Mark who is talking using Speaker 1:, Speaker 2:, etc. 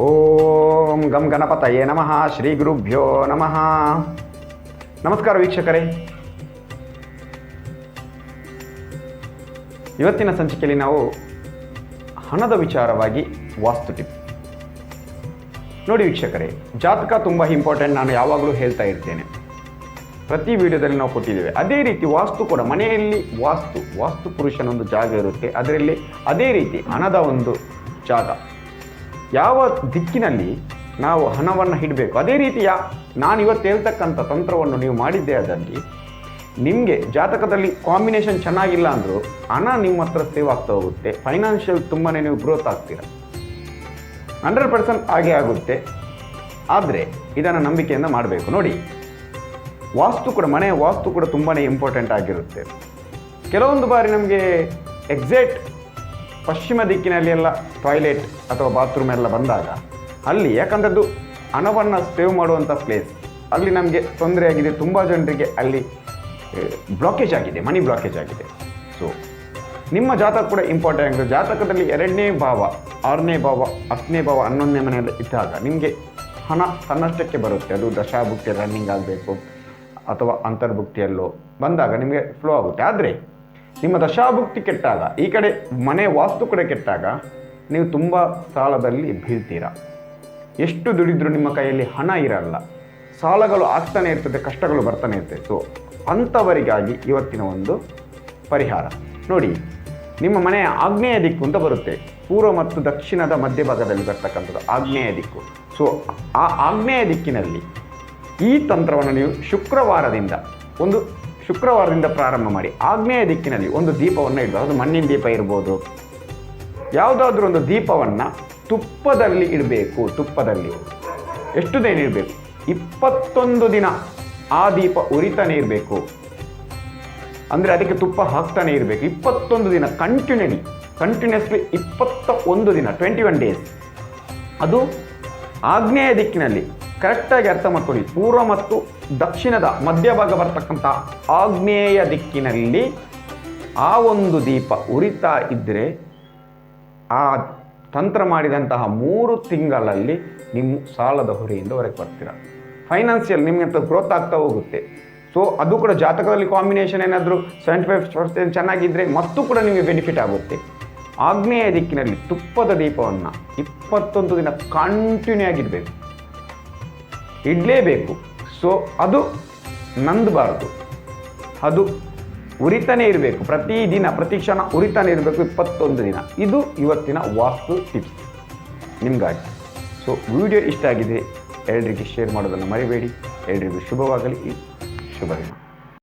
Speaker 1: ಓಂ ಗಂ ಗಣಪತಯೇ ನಮಃ ಶ್ರೀ ಗುರುಭ್ಯೋ ನಮಃ. ನಮಸ್ಕಾರ ವೀಕ್ಷಕರೇ, ಇವತ್ತಿನ ಸಂಚಿಕೆಯಲ್ಲಿ ನಾವು ಹಣದ ವಿಚಾರವಾಗಿ ವಾಸ್ತು ಟಿಪ್ ನೋಡಿ ವೀಕ್ಷಕರೇ. ಜಾತಕ ತುಂಬ ಇಂಪಾರ್ಟೆಂಟ್, ನಾನು ಯಾವಾಗಲೂ ಹೇಳ್ತಾ ಇರ್ತೇನೆ, ಪ್ರತಿ ವಿಡಿಯೋದಲ್ಲಿ ನಾವು ಕೊಟ್ಟಿದ್ದೇವೆ. ಅದೇ ರೀತಿ ವಾಸ್ತು ಕೂಡ, ಮನೆಯಲ್ಲಿ ವಾಸ್ತು ಪುರುಷನೊಂದು ಜಾಗ ಇರುತ್ತೆ, ಅದರಲ್ಲಿ ಅದೇ ರೀತಿ ಹಣದ ಒಂದು ಜಾಗ, ಯಾವ ದಿಕ್ಕಿನಲ್ಲಿ ನಾವು ಹಣವನ್ನು ಇಡಬೇಕು, ಅದೇ ರೀತಿಯ ನಾನು ಇವತ್ತು ಹೇಳ್ತಕ್ಕಂಥ ತಂತ್ರವನ್ನು ನೀವು ಮಾಡಿದ್ದೇ ಆದಲ್ಲಿ ನಿಮಗೆ ಜಾತಕದಲ್ಲಿ ಕಾಂಬಿನೇಷನ್ ಚೆನ್ನಾಗಿಲ್ಲ ಅಂದರೂ ಹಣ ನಿಮ್ಮ ಹತ್ರ ಸೇವ್ ಆಗ್ತಾ ಹೋಗುತ್ತೆ, ಫೈನಾನ್ಷಿಯಲ್ ತುಂಬಾ ನೀವು ಗ್ರೋತ್ ಆಗ್ತೀರ, 100% ಹಾಗೆ ಆಗುತ್ತೆ. ಆದರೆ ಇದನ್ನು ನಂಬಿಕೆಯಿಂದ ಮಾಡಬೇಕು. ನೋಡಿ, ವಾಸ್ತು ಕೂಡ, ಮನೆಯ ವಾಸ್ತು ಕೂಡ ತುಂಬಾ ಇಂಪಾರ್ಟೆಂಟ್ ಆಗಿರುತ್ತೆ. ಕೆಲವೊಂದು ಬಾರಿ ನಮಗೆ ಎಕ್ಸಾಕ್ಟ್ ಪಶ್ಚಿಮ ದಿಕ್ಕಿನಲ್ಲಿ ಎಲ್ಲ ಟಾಯ್ಲೆಟ್ ಅಥವಾ ಬಾತ್ರೂಮ್ ಎಲ್ಲ ಬಂದಾಗ ಅಲ್ಲಿ, ಯಾಕಂದರೆ ಅದು ಹಣವನ್ನು ಸೇವ್ ಮಾಡುವಂಥ ಪ್ಲೇಸ್, ಅಲ್ಲಿ ನಮಗೆ ತೊಂದರೆ ಆಗಿದೆ, ತುಂಬ ಜನರಿಗೆ ಅಲ್ಲಿ ಬ್ಲಾಕೇಜ್ ಆಗಿದೆ, ಮನಿ ಬ್ಲಾಕೇಜ್ ಆಗಿದೆ. ಸೊ ನಿಮ್ಮ ಜಾತಕ ಕೂಡ ಇಂಪಾರ್ಟೆಂಟ್ ಆಗಿದೆ. ಜಾತಕದಲ್ಲಿ 2ನೇ ಭಾವ, 6ನೇ ಭಾವ, 10ನೇ ಭಾವ, 11ನೇ ಮನೆಯಲ್ಲಿ ಇದ್ದಾಗ ನಿಮಗೆ ಹಣ ತನ್ನಷ್ಟಕ್ಕೆ ಬರುತ್ತೆ. ಅದು ದಶಾಭುಕ್ತಿ ರನ್ನಿಂಗ್ ಆಗಬೇಕು ಅಥವಾ ಅಂತರ್ಭುಕ್ತಿಯಲ್ಲೋ ಬಂದಾಗ ನಿಮಗೆ ಫ್ಲೋ ಆಗುತ್ತೆ. ಆದರೆ ನಿಮ್ಮ ದಶಾಭುಕ್ತಿ ಕೆಟ್ಟಾಗ, ಈ ಕಡೆ ಮನೆ ವಾಸ್ತು ಕೂಡ ಕೆಟ್ಟಾಗ ನೀವು ತುಂಬ ಸಾಲದಲ್ಲಿ ಬೀಳ್ತೀರಾ. ಎಷ್ಟು ದುಡಿದ್ರೂ ನಿಮ್ಮ ಕೈಯಲ್ಲಿ ಹಣ ಇರಲ್ಲ, ಸಾಲಗಳು ಆಗ್ತಾನೆ ಇರ್ತದೆ, ಕಷ್ಟಗಳು ಬರ್ತಾನೆ ಇರ್ತದೆ. ಸೊ ಅಂಥವರಿಗಾಗಿ ಇವತ್ತಿನ ಒಂದು ಪರಿಹಾರ ನೋಡಿ. ನಿಮ್ಮ ಮನೆಯ ಆಗ್ನೇಯ ದಿಕ್ಕು ಅಂತ ಬರುತ್ತೆ, ಪೂರ್ವ ಮತ್ತು ದಕ್ಷಿಣದ ಮಧ್ಯಭಾಗದಲ್ಲಿ ಬರ್ತಕ್ಕಂಥದ್ದು ಆಗ್ನೇಯ ದಿಕ್ಕು. ಸೊ ಆ ಆಗ್ನೇಯ ದಿಕ್ಕಿನಲ್ಲಿ ಈ ತಂತ್ರವನ್ನು ನೀವು ಶುಕ್ರವಾರದಿಂದ ಪ್ರಾರಂಭ ಮಾಡಿ. ಆಗ್ನೇಯ ದಿಕ್ಕಿನಲ್ಲಿ ಒಂದು ದೀಪವನ್ನು ಇಡಬೇಕು. ಅದು ಮಣ್ಣಿನ ದೀಪ ಇರ್ಬೋದು, ಯಾವುದಾದ್ರೂ ಒಂದು ದೀಪವನ್ನು ತುಪ್ಪದಲ್ಲಿ ಇಡಬೇಕು. ತುಪ್ಪದಲ್ಲಿ ಎಷ್ಟು ದಿನ ಇಡಬೇಕು? 21 ದಿನ ಆ ದೀಪ ಉರಿತಾನೆ ಇರಬೇಕು. ಅಂದರೆ ಅದಕ್ಕೆ ತುಪ್ಪ ಹಾಕ್ತಾನೆ ಇರಬೇಕು. 21 ದಿನ ಕಂಟಿನ್ಯೂಸ್ಲಿ 21 ದಿನ, 21 ಡೇಸ್. ಅದು ಆಗ್ನೇಯ ದಿಕ್ಕಿನಲ್ಲಿ. ಕರೆಕ್ಟಾಗಿ ಅರ್ಥ ಮಾಡ್ಕೊಳ್ಳಿ, ಪೂರ್ವ ಮತ್ತು ದಕ್ಷಿಣದ ಮಧ್ಯಭಾಗ ಬರ್ತಕ್ಕಂಥ ಆಗ್ನೇಯ ದಿಕ್ಕಿನಲ್ಲಿ ಆ ಒಂದು ದೀಪ ಉರಿತಾ ಇದ್ದರೆ ಆ ತಂತ್ರ ಮಾಡಿದಂತಹ 3 ತಿಂಗಳಲ್ಲಿ ನಿಮ್ಮ ಸಾಲದ ಹೊರೆಯಿಂದ ಹೊರಗೆ ಬರ್ತೀರ. ಫೈನಾನ್ಷಿಯಲ್ ನಿಮಗೆ ಗ್ರೋತ್ ಆಗ್ತಾ ಹೋಗುತ್ತೆ. ಸೊ ಅದು ಕೂಡ ಜಾತಕದಲ್ಲಿ ಕಾಂಬಿನೇಷನ್ ಏನಾದರೂ 75% ಚೆನ್ನಾಗಿದ್ದರೆ ಮತ್ತು ಕೂಡ ನಿಮಗೆ ಬೆನಿಫಿಟ್ ಆಗುತ್ತೆ. ಆಗ್ನೇಯ ದಿಕ್ಕಿನಲ್ಲಿ ತುಪ್ಪದ ದೀಪವನ್ನು 21 ದಿನ ಕಂಟಿನ್ಯೂ ಆಗಿರಬೇಕು, ಇಡಲೇಬೇಕು. ಸೊ ಅದು ನಂದಬಾರದು, ಅದು ಉರಿತಾನೆ ಇರಬೇಕು. ಪ್ರತಿದಿನ ಪ್ರತಿ ಕ್ಷಣ ಉರಿತಾನೆ ಇರಬೇಕು 21 ದಿನ. ಇದು ಇವತ್ತಿನ ವಾಸ್ತು ಟಿಪ್ಸ್ ನಿಮಗಾಗಿ. ಸೊ ವಿಡಿಯೋ ಇಷ್ಟ ಆಗಿದೆ, ಎಲ್ಲರಿಗೆ ಶೇರ್ ಮಾಡೋದನ್ನು ಮರಿಬೇಡಿ. ಎಲ್ಲರಿಗೂ ಶುಭವಾಗಲಿ. ಶುಭ ದಿನ.